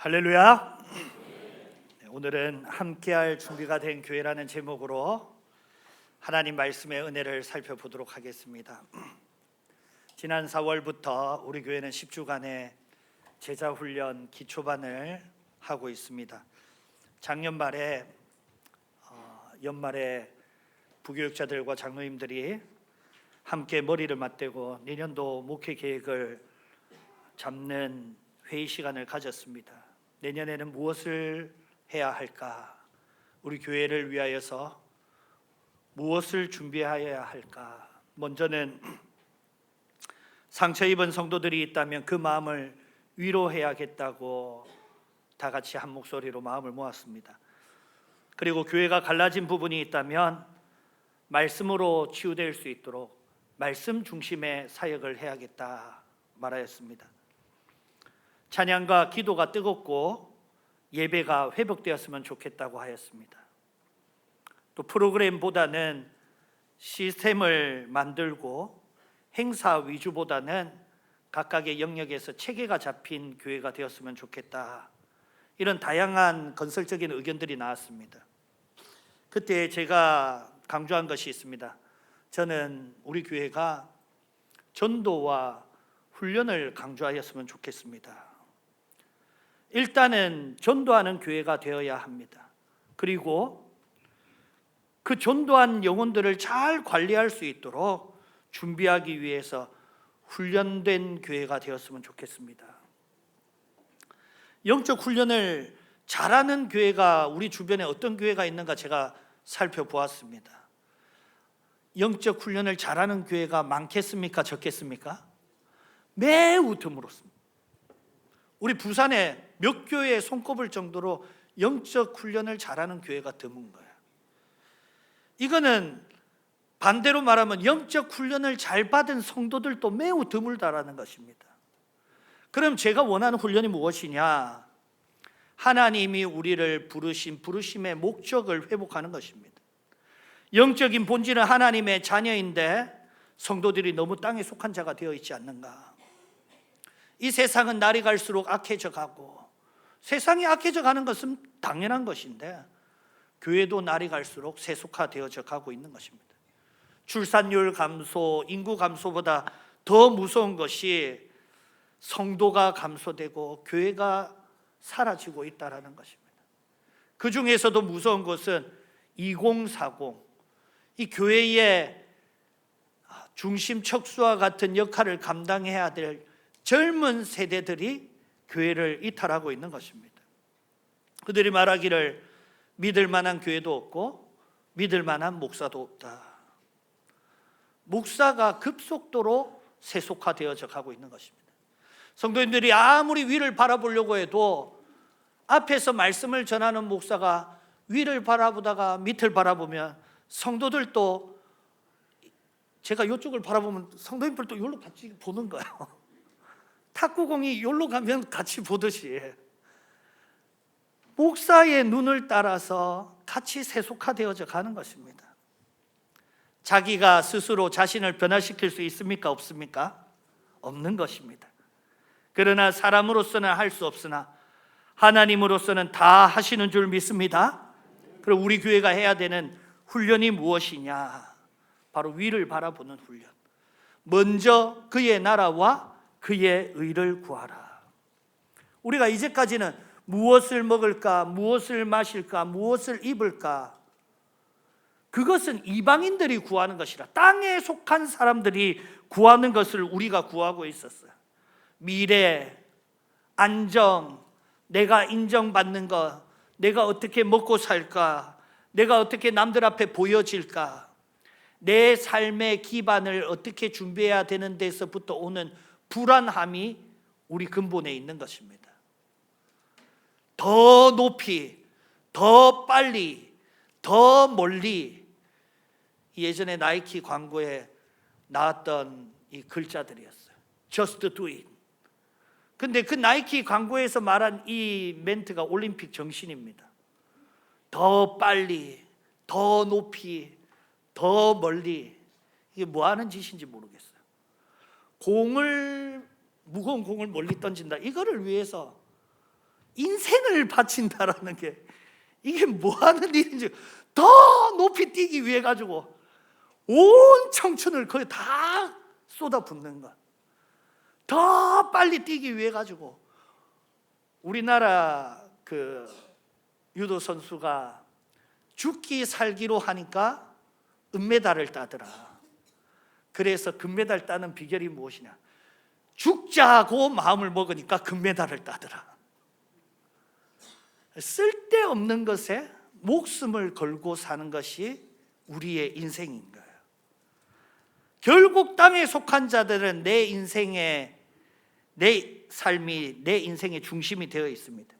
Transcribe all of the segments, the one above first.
할렐루야. 오늘은 함께할 준비가 된 교회라는 제목으로 하나님 말씀의 은혜를 살펴보도록 하겠습니다. 지난 4월부터 우리 교회는 10주간의 제자훈련 기초반을 하고 있습니다. 작년 말에 연말에 부교육자들과 장로님들이 함께 머리를 맞대고 내년도 목회 계획을 잡는 회의 시간을 가졌습니다. 내년에는 무엇을 해야 할까? 우리 교회를 위하여서 무엇을 준비해야 할까? 먼저는 상처 입은 성도들이 있다면 그 마음을 위로해야겠다고 다 같이 한 목소리로 마음을 모았습니다. 그리고 교회가 갈라진 부분이 있다면 말씀으로 치유될 수 있도록 말씀 중심의 사역을 해야겠다 말하였습니다. 찬양과 기도가 뜨겁고 예배가 회복되었으면 좋겠다고 하였습니다. 또 프로그램보다는 시스템을 만들고 행사 위주보다는 각각의 영역에서 체계가 잡힌 교회가 되었으면 좋겠다, 이런 다양한 건설적인 의견들이 나왔습니다. 그때 제가 강조한 것이 있습니다. 저는 우리 교회가 전도와 훈련을 강조하였으면 좋겠습니다. 일단은 전도하는 교회가 되어야 합니다. 그리고 그 전도한 영혼들을 잘 관리할 수 있도록 준비하기 위해서 훈련된 교회가 되었으면 좋겠습니다. 영적 훈련을 잘하는 교회가 우리 주변에 어떤 교회가 있는가 제가 살펴보았습니다. 영적 훈련을 잘하는 교회가 많겠습니까? 적겠습니까? 매우 드물었습니다. 우리 부산에 몇 교회에 손꼽을 정도로 영적 훈련을 잘하는 교회가 드문 거예요. 이거는 반대로 말하면 영적 훈련을 잘 받은 성도들도 매우 드물다라는 것입니다. 그럼 제가 원하는 훈련이 무엇이냐? 하나님이 우리를 부르신 부르심의 목적을 회복하는 것입니다. 영적인 본질은 하나님의 자녀인데 성도들이 너무 땅에 속한 자가 되어 있지 않는가? 이 세상은 날이 갈수록 악해져 가고, 세상이 악해져 가는 것은 당연한 것인데 교회도 날이 갈수록 세속화되어져 가고 있는 것입니다. 출산율 감소, 인구 감소보다 더 무서운 것이 성도가 감소되고 교회가 사라지고 있다는 것입니다. 그 중에서도 무서운 것은 2040, 이 교회의 중심 척수와 같은 역할을 감당해야 될 젊은 세대들이 교회를 이탈하고 있는 것입니다. 그들이 말하기를 믿을 만한 교회도 없고 믿을 만한 목사도 없다. 목사가 급속도로 세속화되어져 가고 있는 것입니다. 성도님들이 아무리 위를 바라보려고 해도 앞에서 말씀을 전하는 목사가 위를 바라보다가 밑을 바라보면 성도들도, 제가 이쪽을 바라보면 성도님들도 이걸로 같이 보는 거예요. 탁구공이 이리로 가면 같이 보듯이 목사의 눈을 따라서 같이 세속화되어져 가는 것입니다. 자기가 스스로 자신을 변화시킬 수 있습니까? 없습니까? 없는 것입니다. 그러나 사람으로서는 할 수 없으나 하나님으로서는 다 하시는 줄 믿습니다. 그럼 우리 교회가 해야 되는 훈련이 무엇이냐? 바로 위를 바라보는 훈련. 먼저 그의 나라와 그의 의를 구하라. 우리가 이제까지는 무엇을 먹을까, 무엇을 마실까, 무엇을 입을까, 그것은 이방인들이 구하는 것이라, 땅에 속한 사람들이 구하는 것을 우리가 구하고 있었어요. 미래, 안정, 내가 인정받는 것, 내가 어떻게 먹고 살까, 내가 어떻게 남들 앞에 보여질까, 내 삶의 기반을 어떻게 준비해야 되는 데서부터 오는 불안함이 우리 근본에 있는 것입니다. 더 높이, 더 빨리, 더 멀리, 예전에 나이키 광고에 나왔던 이 글자들이었어요. Just do it. 근데 그 나이키 광고에서 말한 이 멘트가 올림픽 정신입니다. 더 빨리, 더 높이, 더 멀리. 이게 뭐 하는 짓인지 모르겠어요. 무거운 공을 멀리 던진다, 이거를 위해서 인생을 바친다라는 게 이게 뭐 하는 일인지, 더 높이 뛰기 위해 가지고 온 청춘을 거의 다 쏟아붓는 것, 더 빨리 뛰기 위해 가지고. 우리나라 그 유도 선수가 죽기 살기로 하니까 은메달을 따더라. 그래서 금메달 따는 비결이 무엇이냐? 죽자고 마음을 먹으니까 금메달을 따더라. 쓸데없는 것에 목숨을 걸고 사는 것이 우리의 인생인 거예요. 결국 땅에 속한 자들은 내 인생의, 내 삶이 내 인생의 중심이 되어 있습니다.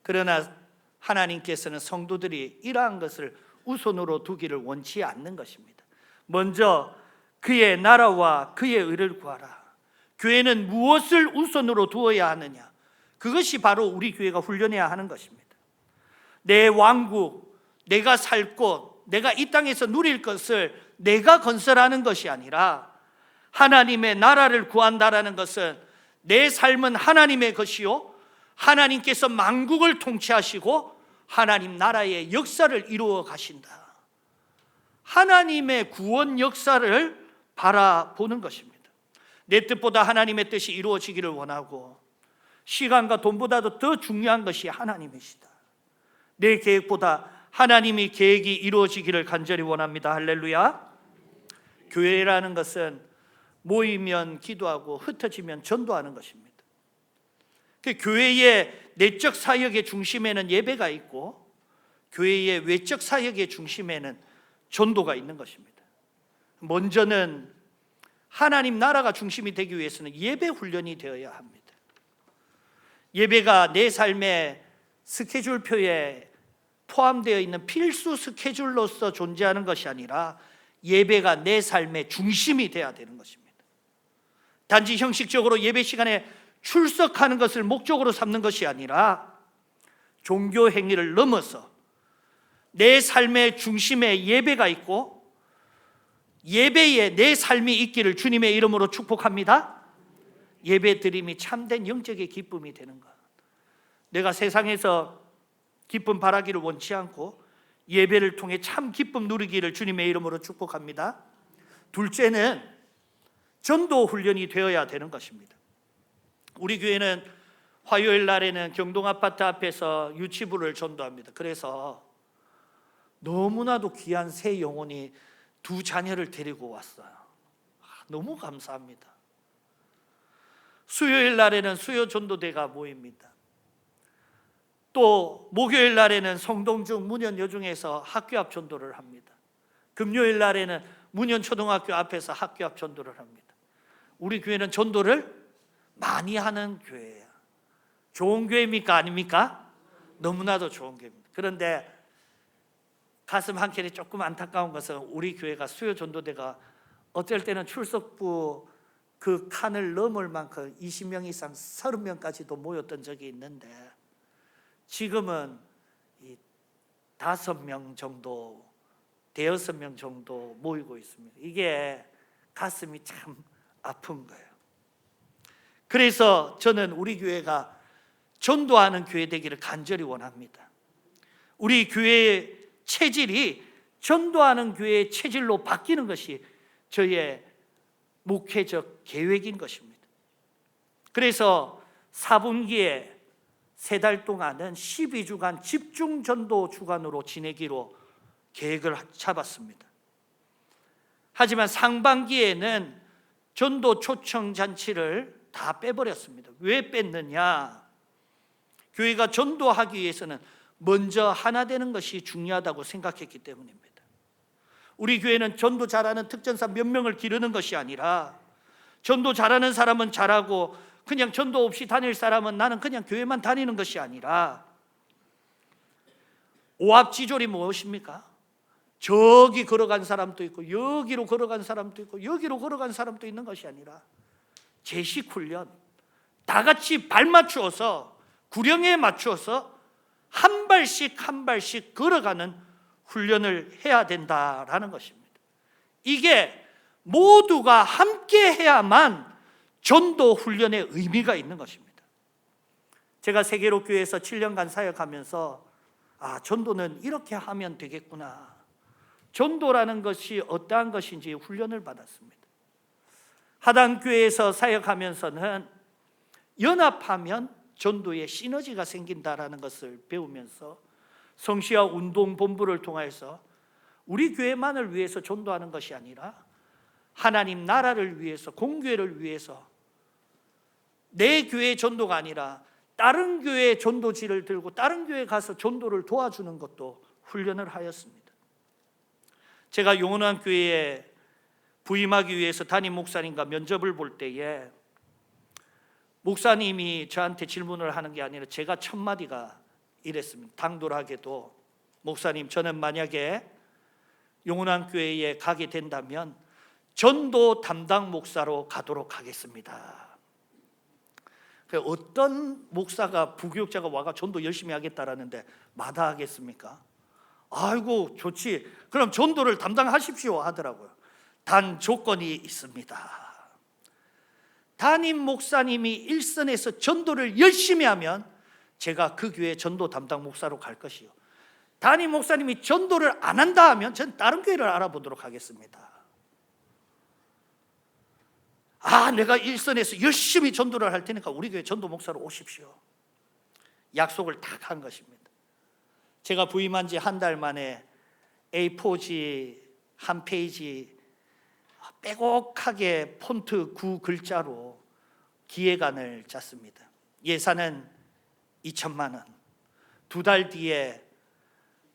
그러나 하나님께서는 성도들이 이러한 것을 우선으로 두기를 원치 않는 것입니다. 먼저 그의 나라와 그의 의를 구하라. 교회는 무엇을 우선으로 두어야 하느냐? 그것이 바로 우리 교회가 훈련해야 하는 것입니다. 내 왕국, 내가 살 곳, 내가 이 땅에서 누릴 것을 내가 건설하는 것이 아니라 하나님의 나라를 구한다라는 것은 내 삶은 하나님의 것이요, 하나님께서 만국을 통치하시고 하나님 나라의 역사를 이루어 가신다. 하나님의 구원 역사를 바라보는 것입니다. 내 뜻보다 하나님의 뜻이 이루어지기를 원하고, 시간과 돈보다도 더 중요한 것이 하나님이시다. 내 계획보다 하나님의 계획이 이루어지기를 간절히 원합니다. 할렐루야. 교회라는 것은 모이면 기도하고 흩어지면 전도하는 것입니다. 교회의 내적 사역의 중심에는 예배가 있고, 교회의 외적 사역의 중심에는 전도가 있는 것입니다. 먼저는 하나님 나라가 중심이 되기 위해서는 예배 훈련이 되어야 합니다. 예배가 내 삶의 스케줄표에 포함되어 있는 필수 스케줄로서 존재하는 것이 아니라 예배가 내 삶의 중심이 되어야 되는 것입니다. 단지 형식적으로 예배 시간에 출석하는 것을 목적으로 삼는 것이 아니라 종교 행위를 넘어서 내 삶의 중심에 예배가 있고, 예배에 내 삶이 있기를 주님의 이름으로 축복합니다. 예배 드림이 참된 영적인 기쁨이 되는 것. 내가 세상에서 기쁨 바라기를 원치 않고 예배를 통해 참 기쁨 누리기를 주님의 이름으로 축복합니다. 둘째는 전도 훈련이 되어야 되는 것입니다. 우리 교회는 화요일 날에는 경동 아파트 앞에서 유치부를 전도합니다. 그래서 너무나도 귀한 새 영혼이 2 자녀를 데리고 왔어요. 너무 감사합니다. 수요일 날에는 수요 전도대가 모입니다. 또 목요일 날에는 성동중 문현 여중에서 학교 앞 전도를 합니다. 금요일 날에는 문현 초등학교 앞에서 학교 앞 전도를 합니다. 우리 교회는 전도를 많이 하는 교회예요. 좋은 교회입니까? 아닙니까? 너무나도 좋은 교회입니다. 그런데 가슴 한켠에 조금 안타까운 것은 우리 교회가 수요 전도대가 어떨 때는 출석부 그 칸을 넘을 만큼 20명 이상 30명까지도 모였던 적이 있는데, 지금은 5명 정도, 5명 정도 모이고 있습니다. 이게 가슴이 참 아픈 거예요. 그래서 저는 우리 교회가 전도하는 교회 되기를 간절히 원합니다. 우리 교회의 체질이 전도하는 교회의 체질로 바뀌는 것이 저의 목회적 계획인 것입니다. 그래서 4분기에 3달 동안은 12주간 집중 전도 주간으로 지내기로 계획을 잡았습니다. 하지만 상반기에는 전도 초청 잔치를 다 빼버렸습니다. 왜 뺐느냐? 교회가 전도하기 위해서는 먼저 하나 되는 것이 중요하다고 생각했기 때문입니다. 우리 교회는 전도 잘하는 특전사 몇 명을 기르는 것이 아니라, 전도 잘하는 사람은 잘하고 그냥 전도 없이 다닐 사람은 나는 그냥 교회만 다니는 것이 아니라, 오합지졸이 무엇입니까? 저기 걸어간 사람도 있고 여기로 걸어간 사람도 있고 여기로 걸어간 사람도 있는 것이 아니라 제식 훈련, 다 같이 발 맞추어서 구령에 맞추어서 한 발씩 한 발씩 걸어가는 훈련을 해야 된다라는 것입니다. 이게 모두가 함께 해야만 전도 훈련의 의미가 있는 것입니다. 제가 세계로교회에서 7년간 사역하면서 전도는 이렇게 하면 되겠구나, 전도라는 것이 어떠한 것인지 훈련을 받았습니다. 하단교회에서 사역하면서는 연합하면 전도에 시너지가 생긴다라는 것을 배우면서 성시와 운동본부를 통해서 우리 교회만을 위해서 전도하는 것이 아니라 하나님 나라를 위해서, 공교회를 위해서, 내 교회 전도가 아니라 다른 교회의 전도지를 들고 다른 교회에 가서 전도를 도와주는 것도 훈련을 하였습니다. 제가 용원한 교회에 부임하기 위해서 담임 목사님과 면접을 볼 때에 목사님이 저한테 질문을 하는 게 아니라 제가 첫 마디가 이랬습니다. 당돌하게도, 목사님, 저는 만약에 용원한 교회에 가게 된다면 전도 담당 목사로 가도록 하겠습니다. 어떤 목사가, 부교육자가 와가 전도 열심히 하겠다라는데 마다하겠습니까? 아이고 좋지, 그럼 전도를 담당하십시오 하더라고요. 단 조건이 있습니다. 담임 목사님이 일선에서 전도를 열심히 하면 제가 그 교회 전도 담당 목사로 갈 것이요, 담임 목사님이 전도를 안 한다 하면 저는 다른 교회를 알아보도록 하겠습니다. 내가 일선에서 열심히 전도를 할 테니까 우리 교회 전도 목사로 오십시오. 약속을 딱 한 것입니다. 제가 부임한 지 한 달 만에 A4지 한 페이지 빼곡하게 폰트 9글자로 기획안을 짰습니다. 예산은 2천만 원. 2달 뒤에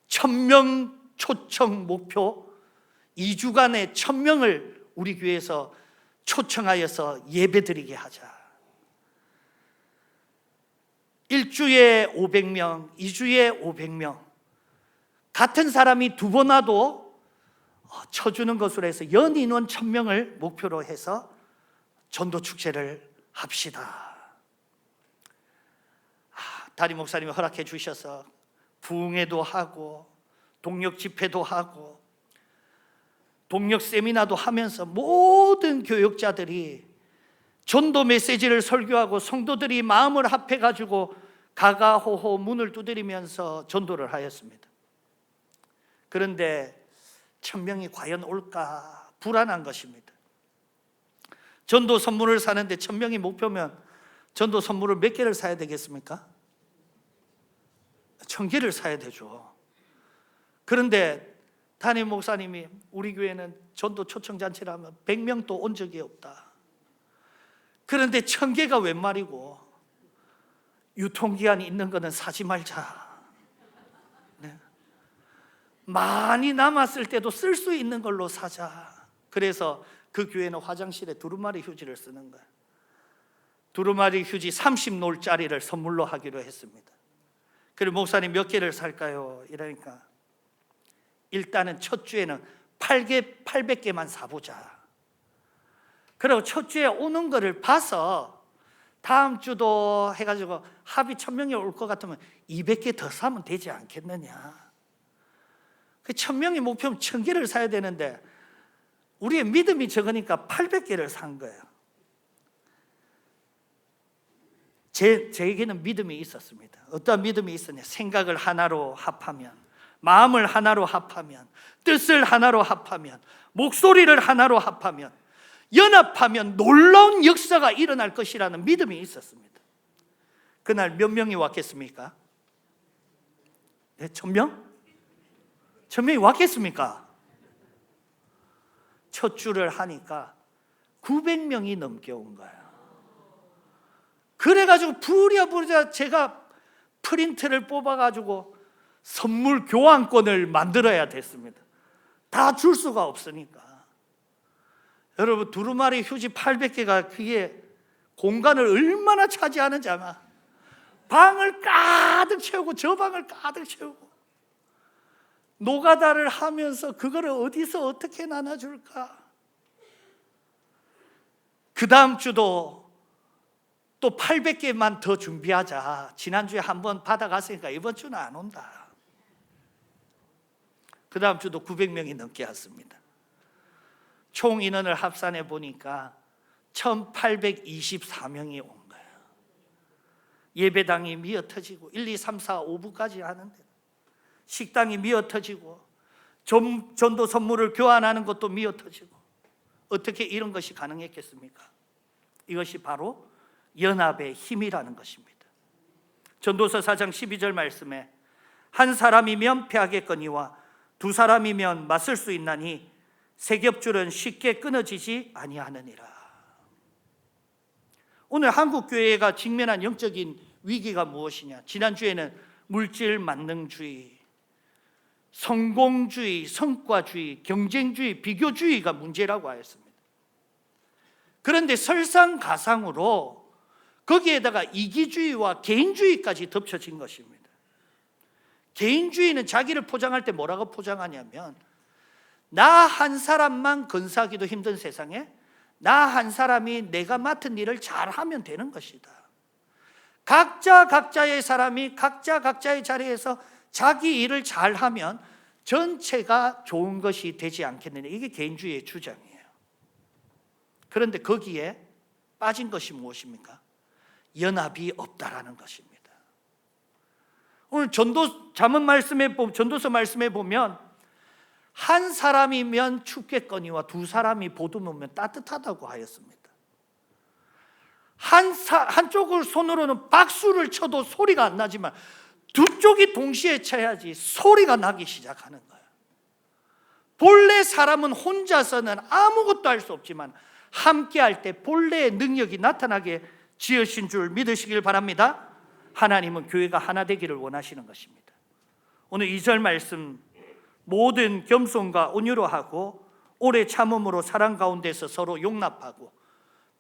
1,000명 초청 목표, 2주간에 1,000명을 우리 교회에서 초청하여서 예배드리게 하자. 1주에 500명, 2주에 500명, 같은 사람이 2번 와도 쳐주는 것으로 해서 연인원 1,000명을 목표로 해서 전도 축제를 합시다. 담임 목사님이 허락해 주셔서 부흥회도 하고 동력 집회도 하고 동력 세미나도 하면서 모든 교역자들이 전도 메시지를 설교하고 성도들이 마음을 합해가지고 가가호호 문을 두드리면서 전도를 하였습니다. 그런데 1,000명이 과연 올까 불안한 것입니다. 전도 선물을 사는데 1,000명이 목표면 전도 선물을 몇 개를 사야 되겠습니까? 1,000개를 사야 되죠. 그런데 담임 목사님이 우리 교회는 전도 초청잔치를 하면 100명도 온 적이 없다. 그런데 1,000개가 웬 말이고, 유통기한이 있는 거는 사지 말자. 네. 많이 남았을 때도 쓸 수 있는 걸로 사자. 그래서 그 교회는 화장실에 두루마리 휴지를 쓰는 거예요. 두루마리 휴지 30롤짜리를 선물로 하기로 했습니다. 그리고 목사님 몇 개를 살까요? 이러니까 일단은 첫 주에는 800개만 사보자. 그리고 첫 주에 오는 거를 봐서 다음 주도 해가지고 합이 1,000명이 올 것 같으면 200개 더 사면 되지 않겠느냐. 그 1,000명이 목표면 1,000개를 사야 되는데 우리의 믿음이 적으니까 800개를 산 거예요. 제에게는 믿음이 있었습니다. 어떤 믿음이 있었냐? 생각을 하나로 합하면, 마음을 하나로 합하면, 뜻을 하나로 합하면, 목소리를 하나로 합하면, 연합하면 놀라운 역사가 일어날 것이라는 믿음이 있었습니다. 그날 몇 명이 왔겠습니까? 네, 1,000명? 1,000명이 왔겠습니까? 첫 주를 하니까 900명이 넘게 온 거예요. 그래가지고 부랴부랴 제가 프린트를 뽑아가지고 선물 교환권을 만들어야 됐습니다. 다 줄 수가 없으니까. 여러분, 두루마리 휴지 800개가 그게 공간을 얼마나 차지하는지 아마. 방을 가득 채우고 저 방을 가득 채우고 노가다를 하면서 그거를 어디서 어떻게 나눠줄까. 그 다음 주도 또 800개만 더 준비하자. 지난주에 한번 받아갔으니까 이번 주는 안 온다. 그 다음 주도 900명이 넘게 왔습니다. 총 인원을 합산해 보니까 1,824명이 온 거예요. 예배당이 미어터지고 1, 2, 3, 4, 5부까지 하는데 식당이 미어터지고 전도 선물을 교환하는 것도 미어터지고 어떻게 이런 것이 가능했겠습니까? 이것이 바로 연합의 힘이라는 것입니다. 전도서 4장 12절 말씀에 한 사람이면 패하겠거니와 두 사람이면 맞설 수 있나니 세 겹줄은 쉽게 끊어지지 아니하느니라. 오늘 한국교회가 직면한 영적인 위기가 무엇이냐? 지난주에는 물질 만능주의, 성공주의, 성과주의, 경쟁주의, 비교주의가 문제라고 하였습니다. 그런데 설상가상으로 거기에다가 이기주의와 개인주의까지 덮쳐진 것입니다. 개인주의는 자기를 포장할 때 뭐라고 포장하냐면 나 한 사람만 건사하기도 힘든 세상에 나 한 사람이 내가 맡은 일을 잘하면 되는 것이다. 각자의 사람이 각자의 자리에서 자기 일을 잘하면 전체가 좋은 것이 되지 않겠느냐. 이게 개인주의의 주장이에요. 그런데 거기에 빠진 것이 무엇입니까? 연합이 없다라는 것입니다. 오늘 전도서 말씀에 보면 한 사람이면 춥겠거니와 두 사람이 보듬으면 따뜻하다고 하였습니다. 한쪽을 손으로는 박수를 쳐도 소리가 안 나지만 두 쪽이 동시에 쳐야지 소리가 나기 시작하는 거예요. 본래 사람은 혼자서는 아무것도 할 수 없지만 함께 할 때 본래의 능력이 나타나게 지으신 줄 믿으시길 바랍니다. 하나님은 교회가 하나 되기를 원하시는 것입니다. 오늘 2절 말씀, 모든 겸손과 온유로 하고 오래 참음으로 사랑 가운데서 서로 용납하고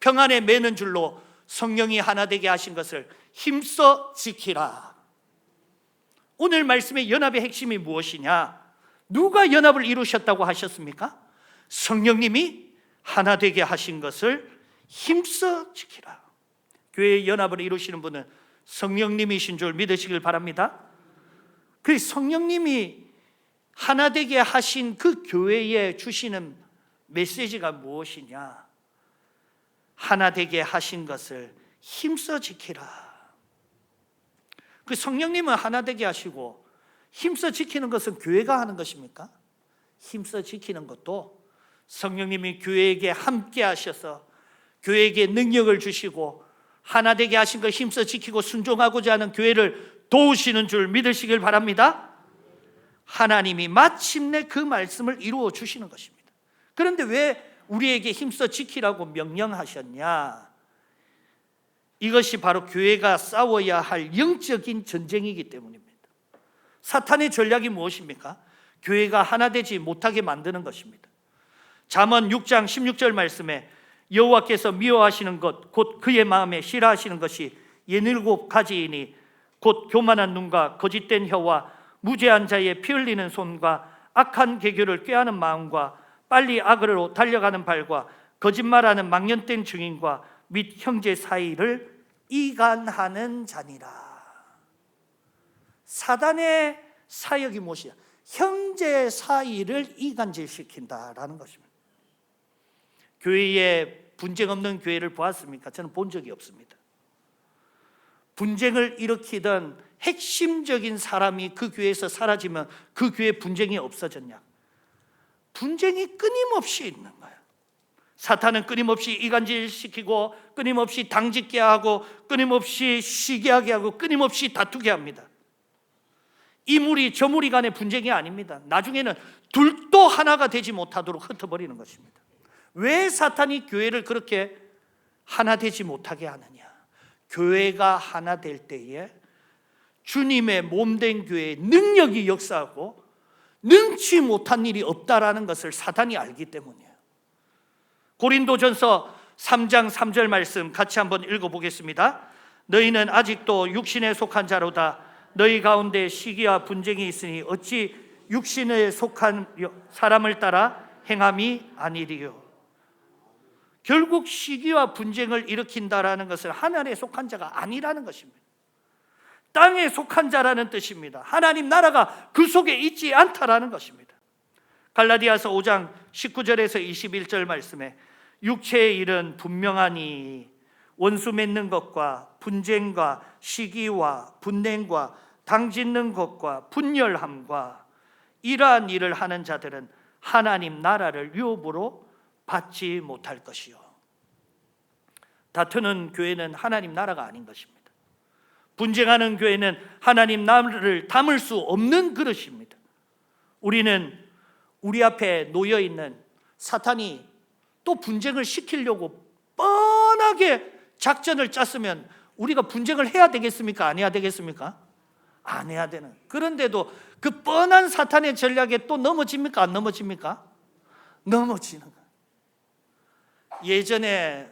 평안에 매는 줄로 성령이 하나 되게 하신 것을 힘써 지키라. 오늘 말씀의 연합의 핵심이 무엇이냐? 누가 연합을 이루셨다고 하셨습니까? 성령님이 하나 되게 하신 것을 힘써 지키라. 교회의 연합을 이루시는 분은 성령님이신 줄 믿으시길 바랍니다. 그 성령님이 하나 되게 하신 그 교회에 주시는 메시지가 무엇이냐? 하나 되게 하신 것을 힘써 지키라. 그 성령님은 하나 되게 하시고 힘써 지키는 것은 교회가 하는 것입니까? 힘써 지키는 것도 성령님이 교회에게 함께 하셔서 교회에게 능력을 주시고 하나 되게 하신 것 힘써 지키고 순종하고자 하는 교회를 도우시는 줄 믿으시길 바랍니다. 하나님이 마침내 그 말씀을 이루어 주시는 것입니다. 그런데 왜 우리에게 힘써 지키라고 명령하셨냐? 이것이 바로 교회가 싸워야 할 영적인 전쟁이기 때문입니다. 사탄의 전략이 무엇입니까? 교회가 하나 되지 못하게 만드는 것입니다. 잠언 6장 16절 말씀에 여호와께서 미워하시는 것 곧 그의 마음에 싫어하시는 것이 77가지이니 곧 교만한 눈과 거짓된 혀와 무죄한 자의 피 흘리는 손과 악한 계교를 꾀하는 마음과 빨리 악으로 달려가는 발과 거짓말하는 망령된 증인과 및 형제 사이를 이간하는 자니라. 사단의 사역이 무엇이냐? 형제 사이를 이간질시킨다라는 것입니다. 교회에 분쟁 없는 교회를 보았습니까? 저는 본 적이 없습니다. 분쟁을 일으키던 핵심적인 사람이 그 교회에서 사라지면 그 교회에 분쟁이 없어졌냐? 분쟁이 끊임없이 있는 거예요. 사탄은 끊임없이 이간질시키고 끊임없이 당짓게 하고 끊임없이 쉬게 하게 하고 끊임없이 다투게 합니다. 이 무리 저 무리 간의 분쟁이 아닙니다. 나중에는 둘도 하나가 되지 못하도록 흩어버리는 것입니다. 왜 사탄이 교회를 그렇게 하나 되지 못하게 하느냐? 교회가 하나 될 때에 주님의 몸된 교회의 능력이 역사하고 능치 못한 일이 없다라는 것을 사탄이 알기 때문이에요. 고린도전서 3장 3절 말씀 같이 한번 읽어보겠습니다. 너희는 아직도 육신에 속한 자로다. 너희 가운데 시기와 분쟁이 있으니 어찌 육신에 속한 사람을 따라 행함이 아니리요. 결국 시기와 분쟁을 일으킨다라는 것은 하늘에 속한 자가 아니라는 것입니다. 땅에 속한 자라는 뜻입니다. 하나님 나라가 그 속에 있지 않다라는 것입니다. 갈라디아서 5장 19절에서 21절 말씀에 육체의 일은 분명하니 원수 맺는 것과 분쟁과 시기와 분냉과 당짓는 것과 분열함과 이러한 일을 하는 자들은 하나님 나라를 유업으로 받지 못할 것이요. 다투는 교회는 하나님 나라가 아닌 것입니다. 분쟁하는 교회는 하나님 나라를 담을 수 없는 그릇입니다. 우리는 우리 앞에 놓여 있는 사탄이 또 분쟁을 시키려고 뻔하게 작전을 짰으면 우리가 분쟁을 해야 되겠습니까? 안 해야 되겠습니까? 안 해야 되는. 그런데도 그 뻔한 사탄의 전략에 또 넘어집니까? 안 넘어집니까? 넘어지는 거예요. 예전에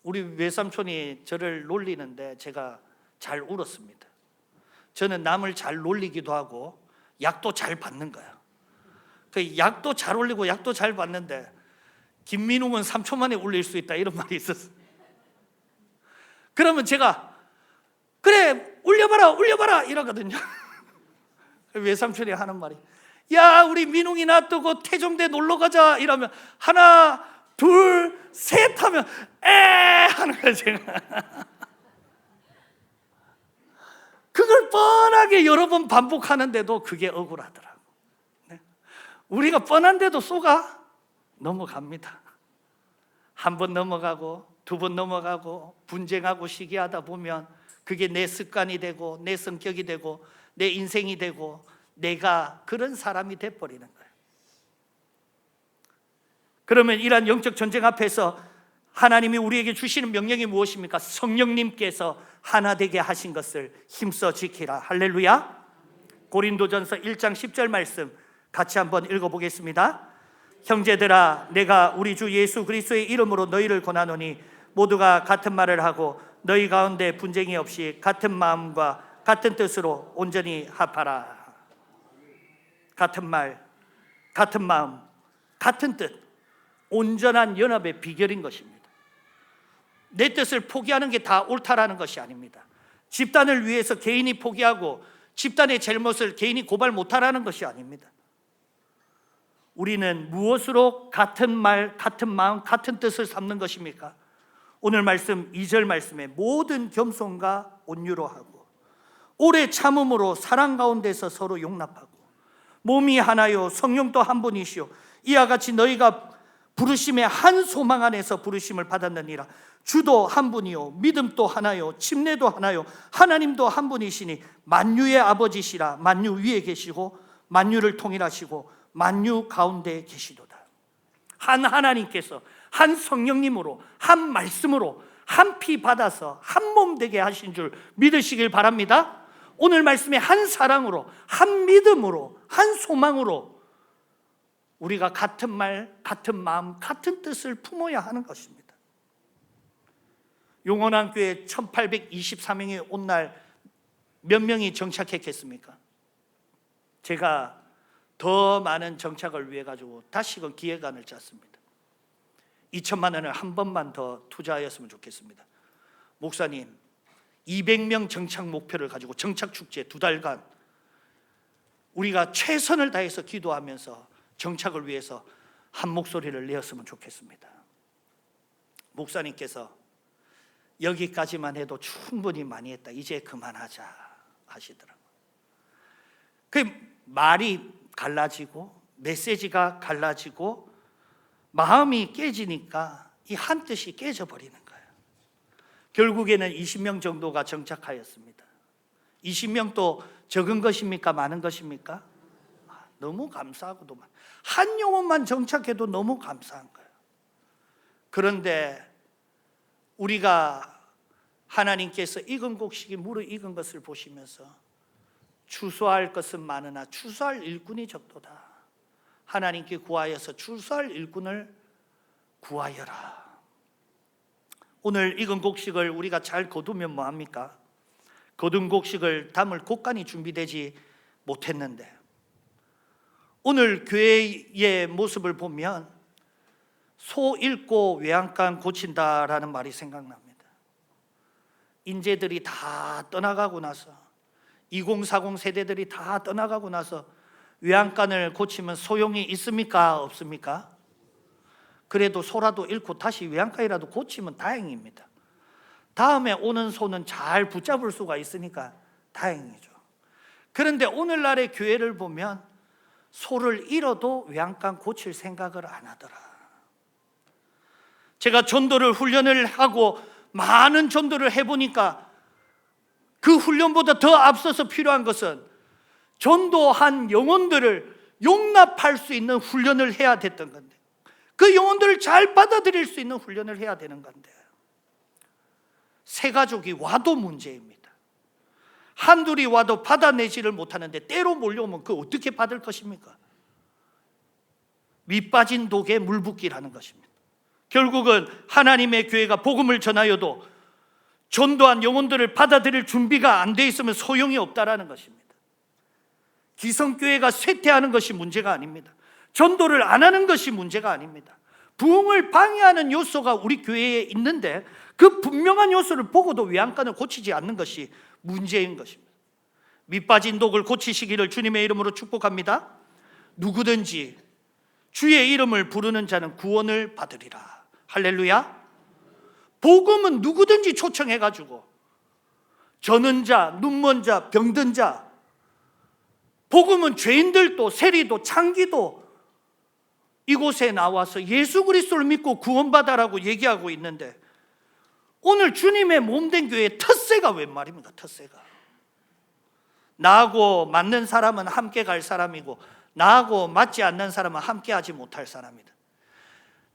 우리 외삼촌이 저를 놀리는데 제가 잘 울었습니다. 저는 남을 잘 놀리기도 하고 약도 잘 받는 거예요. 그 약도 잘 올리고 약도 잘 받는데 김민웅은 3초 만에 울릴 수 있다 이런 말이 있었어요. 그러면 제가 그래 울려봐라 이러거든요. 외삼촌이 하는 말이 야 우리 민웅이 놔두고 태종대 놀러 가자 이러면 하나 둘 셋 하면 에 하는 거예요. 제가 그걸 뻔하게 여러 번 반복하는데도 그게 억울하더라고. 우리가 뻔한데도 속아 넘어갑니다. 한 번 넘어가고 두 번 넘어가고 분쟁하고 시기하다 보면 그게 내 습관이 되고 내 성격이 되고 내 인생이 되고 내가 그런 사람이 돼버리는 거예요. 그러면 이러한 영적 전쟁 앞에서 하나님이 우리에게 주시는 명령이 무엇입니까? 성령님께서 하나 되게 하신 것을 힘써 지키라. 할렐루야. 고린도전서 1장 10절 말씀 같이 한번 읽어보겠습니다. 형제들아 내가 우리 주 예수 그리스도의 이름으로 너희를 권하노니 모두가 같은 말을 하고 너희 가운데 분쟁이 없이 같은 마음과 같은 뜻으로 온전히 합하라. 같은 말, 같은 마음, 같은 뜻, 온전한 연합의 비결인 것입니다. 내 뜻을 포기하는 게 다 옳다라는 것이 아닙니다. 집단을 위해서 개인이 포기하고 집단의 잘못을 개인이 고발 못하라는 것이 아닙니다. 우리는 무엇으로 같은 말, 같은 마음, 같은 뜻을 삼는 것입니까? 오늘 말씀 2절 말씀에 모든 겸손과 온유로 하고 오래 참음으로 사랑 가운데서 서로 용납하고 몸이 하나요 성령도 한 분이시오 이와 같이 너희가 부르심의 한 소망 안에서 부르심을 받았느니라. 주도 한 분이요 믿음도 하나요 침례도 하나요 하나님도 한 분이시니 만유의 아버지시라. 만유 위에 계시고 만유를 통일하시고 만유 가운데 계시도다. 한 하나님께서 한 성령님으로 한 말씀으로 한 피 받아서 한 몸 되게 하신 줄 믿으시길 바랍니다. 오늘 말씀에 한 사랑으로 한 믿음으로 한 소망으로 우리가 같은 말, 같은 마음, 같은 뜻을 품어야 하는 것입니다. 용원왕교회 1823명이 온 날 몇 명이 정착했겠습니까? 제가 더 많은 정착을 위해 가지고 다시금 기획안을 짰습니다. 2천만 원을 한 번만 더 투자하였으면 좋겠습니다. 목사님 200명 정착 목표를 가지고 정착 축제 2달간 우리가 최선을 다해서 기도하면서 정착을 위해서 한 목소리를 내었으면 좋겠습니다. 목사님께서 여기까지만 해도 충분히 많이 했다. 이제 그만하자 하시더라고요. 그 말이 갈라지고 메시지가 갈라지고 마음이 깨지니까 이 한 뜻이 깨져버리는 거예요. 결국에는 20명 정도가 정착하였습니다. 20명도 적은 것입니까? 많은 것입니까? 너무 감사하고도 한 영혼만 정착해도 너무 감사한 거예요. 그런데 우리가 하나님께서 익은 곡식이 무르익은 것을 보시면서 추수할 것은 많으나 추수할 일꾼이 적도다. 하나님께 구하여서 추수할 일꾼을 구하여라. 오늘 익은 곡식을 우리가 잘 거두면 뭐합니까? 거둔 곡식을 담을 곳간이 준비되지 못했는데 오늘 교회의 모습을 보면 소 잃고 외양간 고친다라는 말이 생각납니다. 인재들이 다 떠나가고 나서 2040 세대들이 다 떠나가고 나서 외양간을 고치면 소용이 있습니까? 없습니까? 그래도 소라도 잃고 다시 외양간이라도 고치면 다행입니다. 다음에 오는 소는 잘 붙잡을 수가 있으니까 다행이죠. 그런데 오늘날의 교회를 보면 소를 잃어도 외양간 고칠 생각을 안 하더라. 제가 전도를 훈련을 하고 많은 전도를 해보니까 그 훈련보다 더 앞서서 필요한 것은 전도한 영혼들을 용납할 수 있는 훈련을 해야 됐던 건데, 그 영혼들을 잘 받아들일 수 있는 훈련을 해야 되는 건데, 새 가족이 와도 문제입니다. 한둘이 와도 받아내지를 못하는데 때로 몰려오면 그 어떻게 받을 것입니까? 밑빠진 독에 물 붓기라는 것입니다. 결국은 하나님의 교회가 복음을 전하여도 전도한 영혼들을 받아들일 준비가 안 돼 있으면 소용이 없다라는 것입니다. 기성교회가 쇠퇴하는 것이 문제가 아닙니다. 전도를 안 하는 것이 문제가 아닙니다. 부흥을 방해하는 요소가 우리 교회에 있는데 그 분명한 요소를 보고도 외양간을 고치지 않는 것이 문제인 것입니다. 밑빠진 독을 고치시기를 주님의 이름으로 축복합니다. 누구든지 주의 이름을 부르는 자는 구원을 받으리라. 할렐루야. 복음은 누구든지 초청해가지고 저는 자, 눈먼 자, 병든 자, 복음은 죄인들도 세리도 창기도 이곳에 나와서 예수 그리스도를 믿고 구원받아라고 얘기하고 있는데, 오늘 주님의 몸된 교회의 텃세가 웬 말입니까? 텃세가 나하고 맞는 사람은 함께 갈 사람이고 나하고 맞지 않는 사람은 함께 하지 못할 사람이다.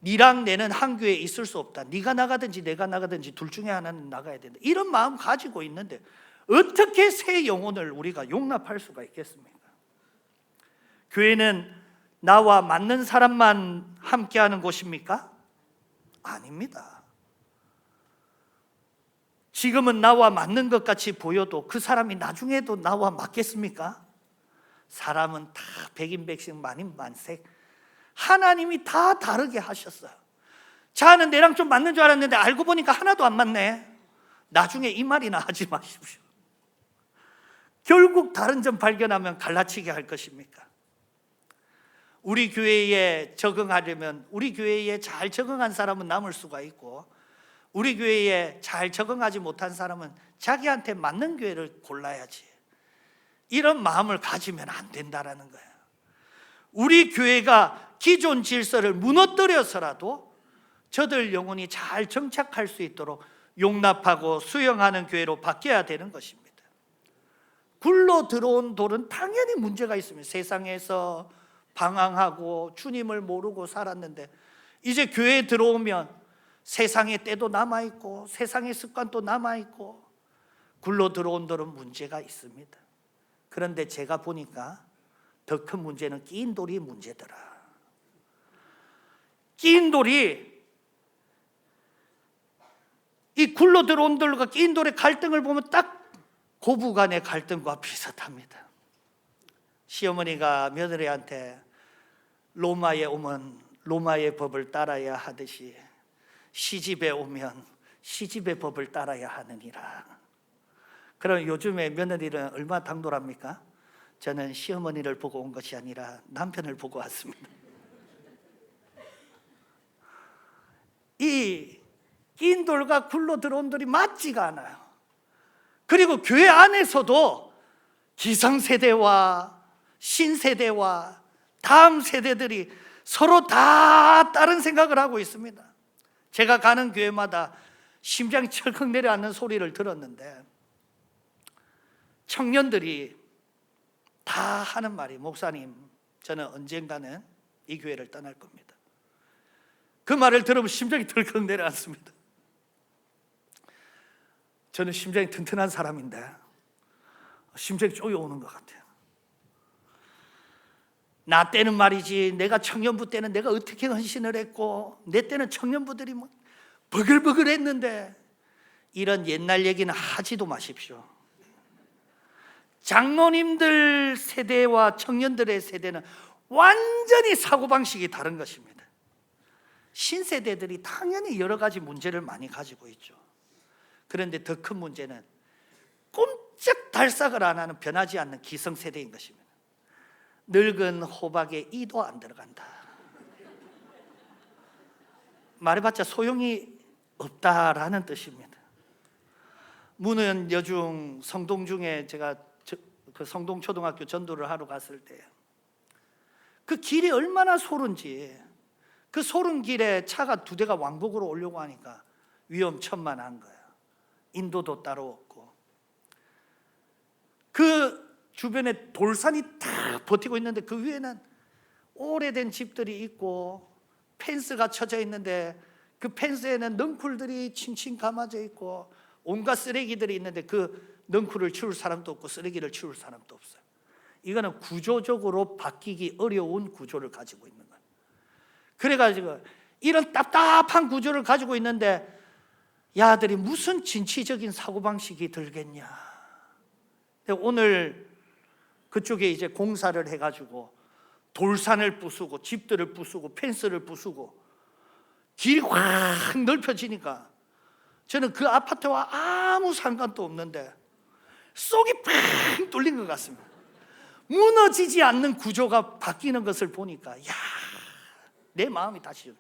니랑 내는 한 교회에 있을 수 없다. 네가 나가든지 내가 나가든지 둘 중에 하나는 나가야 된다. 이런 마음 가지고 있는데 어떻게 새 영혼을 우리가 용납할 수가 있겠습니까? 교회는 나와 맞는 사람만 함께하는 곳입니까? 아닙니다. 지금은 나와 맞는 것 같이 보여도 그 사람이 나중에도 나와 맞겠습니까? 사람은 다 백인백색 만인만색 하나님이 다 다르게 하셨어요. 자는 내랑 좀 맞는 줄 알았는데 알고 보니까 하나도 안 맞네. 나중에 이 말이나 하지 마십시오. 결국 다른 점 발견하면 갈라치게 할 것입니까? 우리 교회에 적응하려면 우리 교회에 잘 적응한 사람은 남을 수가 있고, 우리 교회에 잘 적응하지 못한 사람은 자기한테 맞는 교회를 골라야지. 이런 마음을 가지면 안 된다라는 거예요. 우리 교회가 기존 질서를 무너뜨려서라도 저들 영혼이 잘 정착할 수 있도록 용납하고 수용하는 교회로 바뀌어야 되는 것입니다. 굴러 들어온 돌은 당연히 문제가 있습니다. 세상에서 방황하고 주님을 모르고 살았는데 이제 교회에 들어오면 세상의 때도 남아있고 세상의 습관도 남아있고 굴러 들어온 돌은 문제가 있습니다. 그런데 제가 보니까 더 큰 문제는 끼인 돌이 문제더라. 끼인 돌이, 이 굴러 들어온 돌과 끼인 돌의 갈등을 보면 딱 고부간의 갈등과 비슷합니다. 시어머니가 며느리한테 로마에 오면 로마의 법을 따라야 하듯이 시집에 오면 시집의 법을 따라야 하느니라. 그럼 요즘에 며느리는 얼마나 당돌합니까? 저는 시어머니를 보고 온 것이 아니라 남편을 보고 왔습니다. 이 끼인 돌과 굴러 들어온 돌이 맞지가 않아요. 그리고 교회 안에서도 기성세대와 신세대와 다음 세대들이 서로 다 다른 생각을 하고 있습니다. 제가 가는 교회마다 심장이 철컥 내려앉는 소리를 들었는데, 청년들이 다 하는 말이, 목사님, 저는 언젠가는 이 교회를 떠날 겁니다. 그 말을 들으면 심장이 덜컥 내려앉습니다. 저는 심장이 튼튼한 사람인데 심장이 쪼여오는 것 같아요. 나 때는 말이지, 내가 청년부 때는 내가 어떻게 헌신을 했고 내 때는 청년부들이 뭐 버글버글 했는데, 이런 옛날 얘기는 하지도 마십시오. 장로님들 세대와 청년들의 세대는 완전히 사고방식이 다른 것입니다. 신세대들이 당연히 여러 가지 문제를 많이 가지고 있죠. 그런데 더 큰 문제는 꼼짝 달싹을 안 하는, 변하지 않는 기성세대인 것입니다. 늙은 호박에 이도 안 들어간다. 말해봤자 소용이 없다라는 뜻입니다. 문은 여중 성동중에 제가 그 성동초등학교 전도를 하러 갔을 때 그 길이 얼마나 소른지, 그 소른 길에 차가 2대가 왕복으로 오려고 하니까 위험천만한 거야. 인도도 따로 없고 그 주변에 돌산이 다 버티고 있는데 그 위에는 오래된 집들이 있고 펜스가 쳐져 있는데 그 펜스에는 넝쿨들이 칭칭 감아져 있고 온갖 쓰레기들이 있는데 그 넝쿨을 치울 사람도 없고 쓰레기를 치울 사람도 없어요. 이거는 구조적으로 바뀌기 어려운 구조를 가지고 있는 거예요. 그래가지고 이런 답답한 구조를 가지고 있는데 야들이 무슨 진취적인 사고방식이 들겠냐. 오늘 그쪽에 이제 공사를 해가지고 돌산을 부수고 집들을 부수고 펜스를 부수고 길이 확 넓혀지니까 저는 그 아파트와 아무 상관도 없는데 속이 팍 뚫린 것 같습니다. 무너지지 않는 구조가 바뀌는 것을 보니까 야, 내 마음이 다시.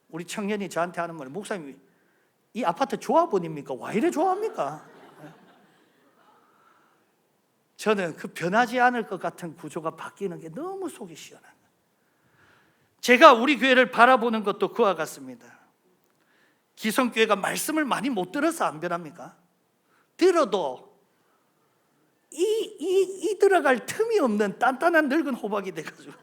우리 청년이 저한테 하는 말이 목사님 이 아파트 조합원입니까? 왜 이래 좋아합니까? 저는 그 변하지 않을 것 같은 구조가 바뀌는 게 너무 속이 시원한 거예요. 제가 우리 교회를 바라보는 것도 그와 같습니다. 기성교회가 말씀을 많이 못 들어서 안 변합니까? 들어도 이 들어갈 틈이 없는 단단한 늙은 호박이 돼가지고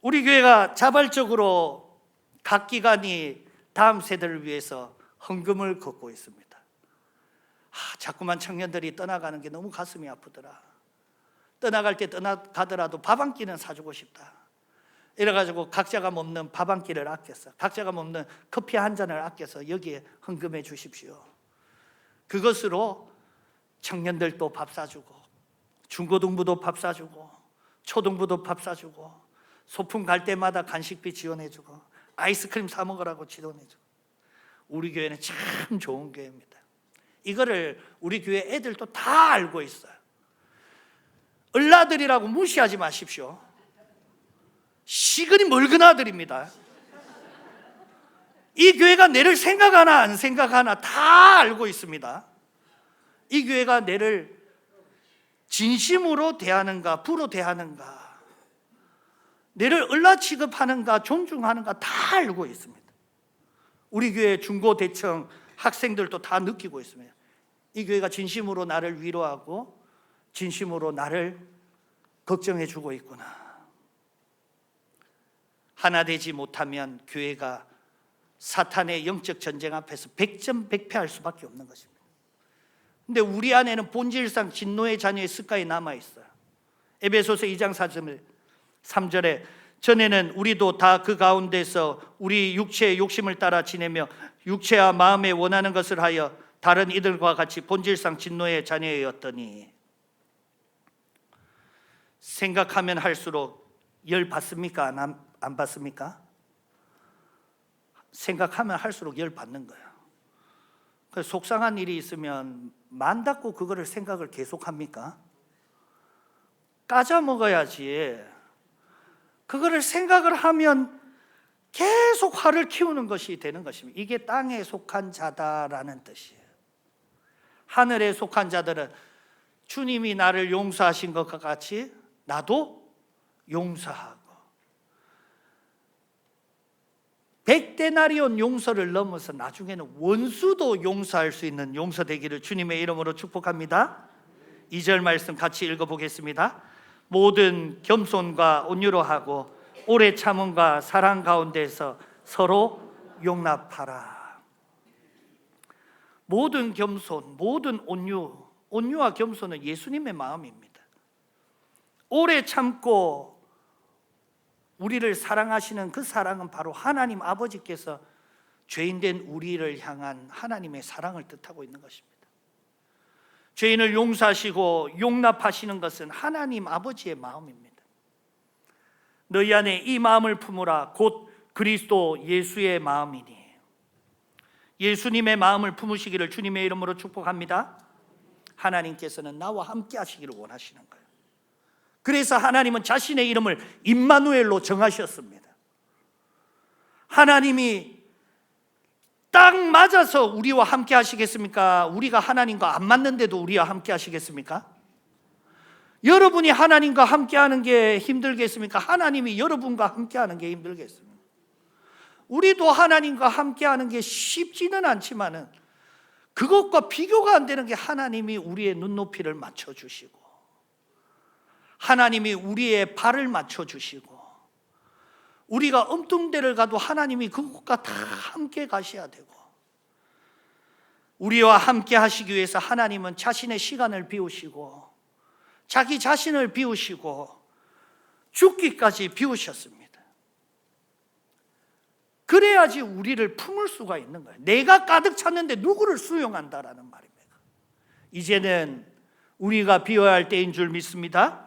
우리 교회가 자발적으로 각 기관이 다음 세대를 위해서 헌금을 걷고 있습니다. 자꾸만 청년들이 떠나가는 게 너무 가슴이 아프더라. 떠나갈 때 떠나가더라도 밥 한 끼는 사주고 싶다. 이래가지고 각자가 먹는 밥 한 끼를 아껴서, 각자가 먹는 커피 한 잔을 아껴서 여기에 헌금해 주십시오. 그것으로 청년들도 밥 사주고 중고등부도 밥 사주고 초등부도 밥 사주고 소풍 갈 때마다 간식비 지원해주고 아이스크림 사 먹으라고 지원해주고. 우리 교회는 참 좋은 교회입니다. 이거를 우리 교회 애들도 다 알고 있어요. 을라들이라고 무시하지 마십시오. 시근이 멀은 아들입니다. 이 교회가 내를 생각하나 안 생각하나 다 알고 있습니다. 이 교회가 내를 진심으로 대하는가 부로 대하는가, 내를 을라 취급하는가 존중하는가 다 알고 있습니다. 우리 교회 중고대청 학생들도 다 느끼고 있습니다. 이 교회가 진심으로 나를 위로하고 진심으로 나를 걱정해 주고 있구나. 하나 되지 못하면 교회가 사탄의 영적 전쟁 앞에서 백전백패할 수밖에 없는 것입니다. 근데 우리 안에는 본질상 진노의 자녀의 습관이 남아있어요. 에베소서 2장 3절에 전에는 우리도 다 그 가운데서 우리 육체의 욕심을 따라 지내며 육체와 마음에 원하는 것을 하여 다른 이들과 같이 본질상 진노의 자녀였더니. 생각하면 할수록 열 받습니까? 안 받습니까? 생각하면 할수록 열 받는 거예요. 속상한 일이 있으면 만 닫고 그거를 생각을 계속합니까? 까져 먹어야지. 그거를 생각을 하면 계속 화를 키우는 것이 되는 것입니다. 이게 땅에 속한 자다라는 뜻이에요. 하늘에 속한 자들은 주님이 나를 용서하신 것과 같이 나도 용서하고, 100데나리온 용서를 넘어서 나중에는 원수도 용서할 수 있는 용서 되기를 주님의 이름으로 축복합니다. 2절 말씀 같이 읽어보겠습니다. 모든 겸손과 온유로 하고 오래 참음과 사랑 가운데서 서로 용납하라. 모든 겸손, 모든 온유와 겸손은 예수님의 마음입니다. 오래 참고 우리를 사랑하시는 그 사랑은 바로 하나님 아버지께서 죄인된 우리를 향한 하나님의 사랑을 뜻하고 있는 것입니다. 죄인을 용서하시고 용납하시는 것은 하나님 아버지의 마음입니다. 너희 안에 이 마음을 품으라 곧 그리스도 예수의 마음이니. 예수님의 마음을 품으시기를 주님의 이름으로 축복합니다. 하나님께서는 나와 함께 하시기를 원하시는 거예요. 그래서 하나님은 자신의 이름을 임마누엘로 정하셨습니다. 하나님이 딱 맞아서 우리와 함께 하시겠습니까? 우리가 하나님과 안 맞는데도 우리와 함께 하시겠습니까? 여러분이 하나님과 함께 하는 게 힘들겠습니까? 하나님이 여러분과 함께 하는 게 힘들겠습니까? 우리도 하나님과 함께 하는 게 쉽지는 않지만은 그것과 비교가 안 되는 게 하나님이 우리의 눈높이를 맞춰주시고, 하나님이 우리의 발을 맞춰주시고, 우리가 엉뚱데를 가도 하나님이 그곳과 다 함께 가셔야 되고, 우리와 함께 하시기 위해서 하나님은 자신의 시간을 비우시고 자기 자신을 비우시고 죽기까지 비우셨습니다. 그래야지 우리를 품을 수가 있는 거예요. 내가 가득 찼는데 누구를 수용한다라는 말입니다. 이제는 우리가 비워야 할 때인 줄 믿습니다.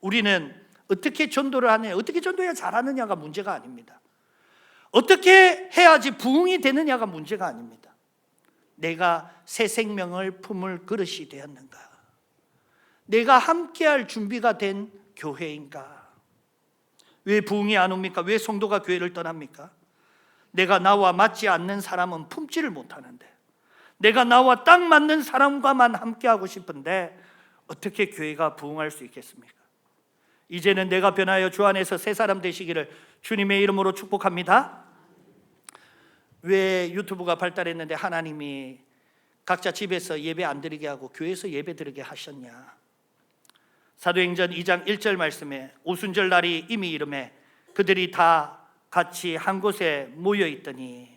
우리는 어떻게 전도를 하느냐, 어떻게 전도해야 잘하느냐가 문제가 아닙니다. 어떻게 해야지 부흥이 되느냐가 문제가 아닙니다. 내가 새 생명을 품을 그릇이 되었는가? 내가 함께할 준비가 된 교회인가? 왜 부흥이 안 옵니까? 왜 성도가 교회를 떠납니까? 내가 나와 맞지 않는 사람은 품지를 못하는데, 내가 나와 딱 맞는 사람과만 함께하고 싶은데 어떻게 교회가 부흥할 수 있겠습니까? 이제는 내가 변하여 주 안에서 새 사람 되시기를 주님의 이름으로 축복합니다. 왜 유튜브가 발달했는데 하나님이 각자 집에서 예배 안 드리게 하고 교회에서 예배 드리게 하셨냐? 사도행전 2장 1절 말씀에 오순절 날이 이미 이름에 그들이 다 같이 한 곳에 모여 있더니,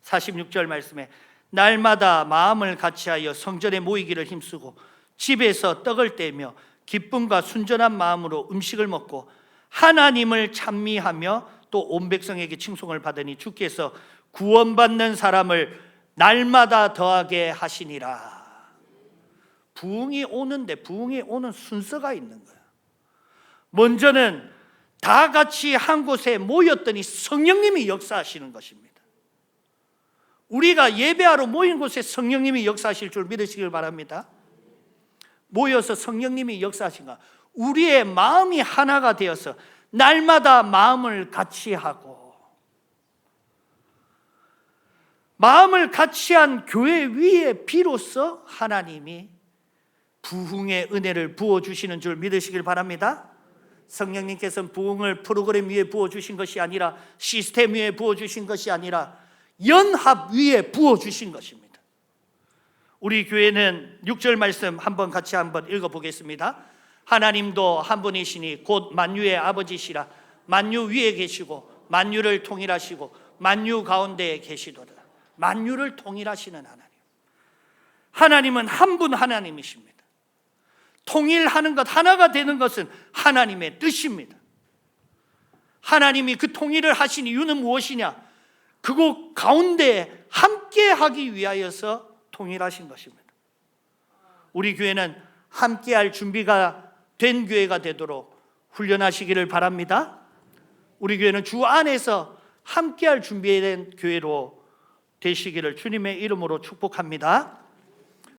46절 말씀에 날마다 마음을 같이하여 성전에 모이기를 힘쓰고 집에서 떡을 떼며 기쁨과 순전한 마음으로 음식을 먹고 하나님을 찬미하며 또 온 백성에게 칭송을 받으니 주께서 구원받는 사람을 날마다 더하게 하시니라. 부흥이 오는데 부흥이 오는 순서가 있는 거야. 먼저는 다 같이 한 곳에 모였더니 성령님이 역사하시는 것입니다. 우리가 예배하러 모인 곳에 성령님이 역사하실 줄 믿으시길 바랍니다. 모여서 성령님이 역사하신가? 우리의 마음이 하나가 되어서 날마다 마음을 같이 하고, 마음을 같이한 교회 위에 비로소 하나님이 부흥의 은혜를 부어주시는 줄 믿으시길 바랍니다. 성령님께서는 부흥을 프로그램 위에 부어주신 것이 아니라, 시스템 위에 부어주신 것이 아니라 연합 위에 부어주신 것입니다. 우리 교회는 6절 말씀 같이 한번 읽어보겠습니다. 하나님도 한 분이시니 곧 만유의 아버지시라. 만유 위에 계시고 만유를 통일하시고 만유 가운데에 계시도다. 만유를 통일하시는 하나님. 하나님은 한 분 하나님이십니다. 통일하는 것, 하나가 되는 것은 하나님의 뜻입니다. 하나님이 그 통일을 하신 이유는 무엇이냐? 그곳 가운데 함께 하기 위하여서 통일하신 것입니다. 우리 교회는 함께할 준비가 된 교회가 되도록 훈련하시기를 바랍니다. 우리 교회는 주 안에서 함께할 준비된 교회로 되시기를 주님의 이름으로 축복합니다.